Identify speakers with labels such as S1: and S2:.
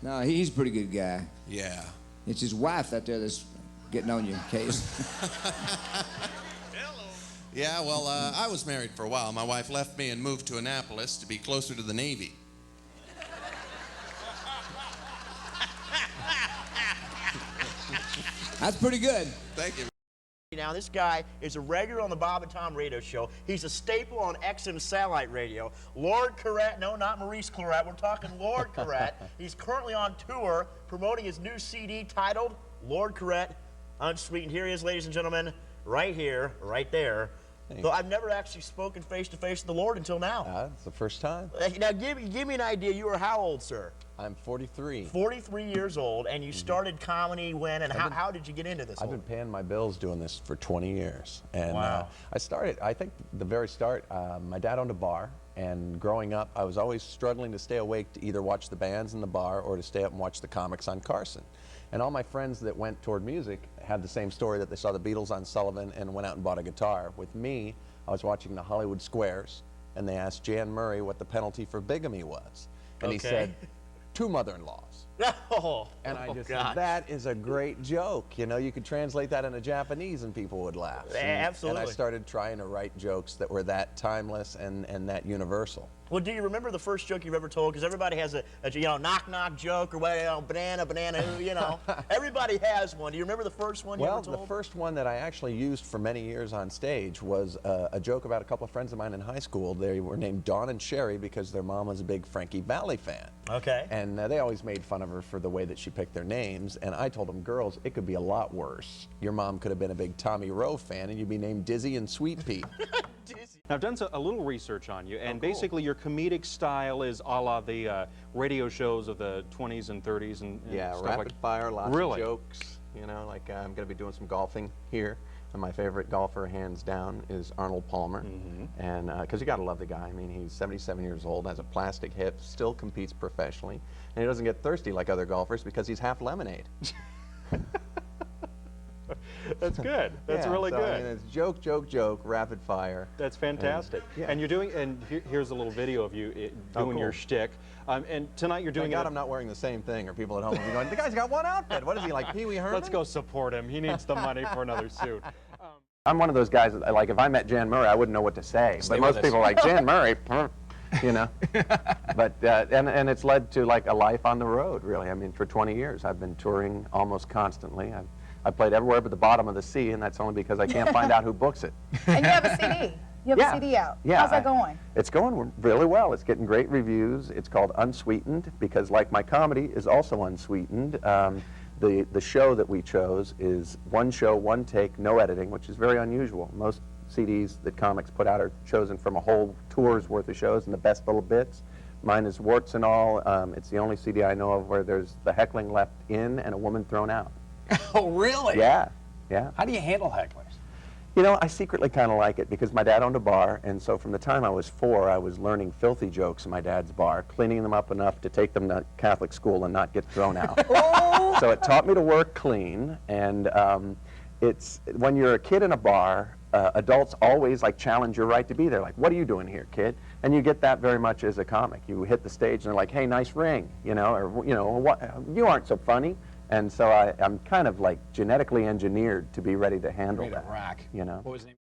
S1: No, he's a pretty good guy.
S2: Yeah.
S1: It's his wife out there that's getting on you, Case.
S2: Yeah, well, I was married for a while. My wife left me and moved to Annapolis to be closer to the Navy.
S1: That's pretty good.
S2: Thank you.
S3: Now, this guy is a regular on the Bob and Tom radio show. He's a staple on XM satellite radio. Lord Carrett, no, not Maurice Claret. We're talking Lord Carrett. He's currently on tour promoting his new CD titled Lord Carrett, Unsweetened. Here he is, ladies and gentlemen, right here, right there. So I've never actually spoken face-to-face to the Lord until now.
S4: It's the first time.
S3: Now, give me an idea. You are how old, sir?
S4: I'm 43.
S3: 43 years old, and you started comedy when, and how did you get into this?
S4: I've been paying my bills doing this for 20 years. And
S3: wow.
S4: I started, I think the very start, my dad owned a bar, and growing up, I was always struggling to stay awake to either watch the bands in the bar or to stay up and watch the comics on Carson. And all my friends that went toward music had the same story, that they saw the Beatles on Sullivan and went out and bought a guitar. With me, I was watching the Hollywood Squares, and they asked Jan Murray what the penalty for bigamy was. And he said, 2 mother-in-laws.
S3: Oh,
S4: and I just said, that is a great joke. You know, you could translate that into Japanese and people would laugh.
S3: Absolutely.
S4: And I started trying to write jokes that were that timeless and that universal.
S3: Well, do you remember the first joke you've ever told? Because everybody has a you know, knock-knock joke or what, you know, banana, you know. Everybody has one. Do you remember the first one you ever told?
S4: Well, the first one that I actually used for many years on stage was a joke about a couple of friends of mine in high school. They were named Dawn and Sherry because their mom was a big Frankie Valli fan.
S3: Okay.
S4: And they always made fun of her for the way that she picked their names. And I told them, girls, it could be a lot worse. Your mom could have been a big Tommy Rowe fan and you'd be named Dizzy and Sweet Pea.
S5: Now, I've done a little research on you, and
S3: cool.
S5: basically your comedic style is a la the radio shows of the 20s and 30s and
S4: Yeah,
S5: stuff
S4: rapid
S5: like
S4: fire, lots
S5: Really?
S4: of jokes. You know, like I'm going to be doing some golfing here. And my favorite golfer, hands down, is Arnold Palmer. And because you got to love the guy. I mean, he's 77 years old, has a plastic hip, still competes professionally, and he doesn't get thirsty like other golfers because he's half lemonade.
S5: That's good. That's
S4: Yeah,
S5: really
S4: so,
S5: good.
S4: I mean, it's joke, joke, joke, rapid fire.
S5: That's fantastic.
S4: Yeah.
S5: And you're doing, and here's a little video of you doing
S4: cool.
S5: your shtick. And tonight you're doing
S4: Thank God I'm not wearing the same thing, or people at home will be going, the guy's got one outfit. What is he, like Pee Wee Herman?
S5: Let's go support him. He needs the money for another suit.
S4: I'm one of those guys that, like, if I met Jan Murray, I wouldn't know what to say. But most people are like, Jan Murray, you know. But, and it's led to, like, a life on the road, really. I mean, for 20 years, I've been touring almost constantly. I've played everywhere but the bottom of the sea, and that's only because I can't find out who books it.
S6: And you have a CD. You have a CD out.
S4: Yeah.
S6: How's that going?
S4: It's going really well. It's getting great reviews. It's called Unsweetened because, like my comedy, is also unsweetened. The show that we chose is one show, one take, no editing, which is very unusual. Most CDs that comics put out are chosen from a whole tour's worth of shows and the best little bits. Mine is warts and all. It's the only CD I know of where there's the heckling left in and a woman thrown out.
S7: Oh, really?
S4: Yeah, yeah.
S7: How do you handle hecklers?
S4: You know, I secretly kind of like it because my dad owned a bar, and so from the time I was 4, I was learning filthy jokes in my dad's bar, cleaning them up enough to take them to Catholic school and not get thrown out. So it taught me to work clean, and it's when you're a kid in a bar, adults always like challenge your right to be there. Like, what are you doing here, kid? And you get that very much as a comic. You hit the stage and they're like, hey, nice ring, you know, or you know, what? You aren't so funny. And so I'm kind of like genetically engineered to be ready to handle that.
S7: Rock.
S4: You know.
S7: What was his name?